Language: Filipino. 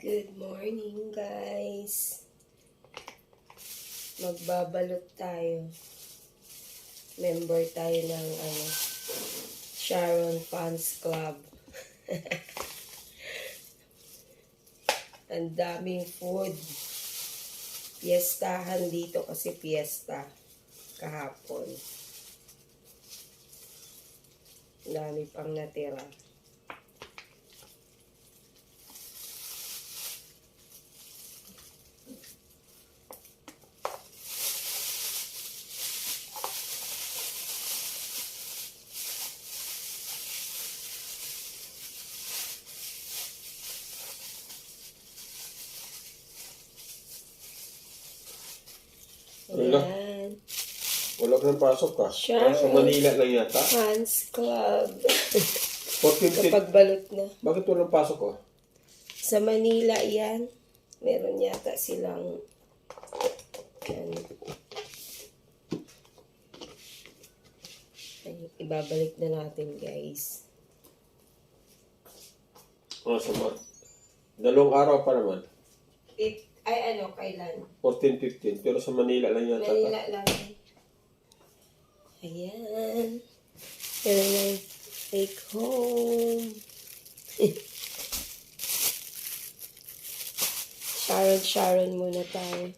Good morning, guys. Magbabalot tayo. Member tayo ng Sharon Fans Club. Ang daming food. Piyestahan dito kasi piyesta kahapon. Ang dami pang natira. Ayan. Wala ka ng pasok ka? Sharon Sa Manila lang yata? Fans Club. 14. Kapag balot na. Bakit walang pasok ko? Sa Manila yan. Meron yata silang yan. Ay, ibabalik na natin, guys. Sama. 2 araw pa naman. Kailan? 14, 15. Pero sa Manila lang yata. Manila lang. Ayan. Pero na take home. Sharon muna tayo.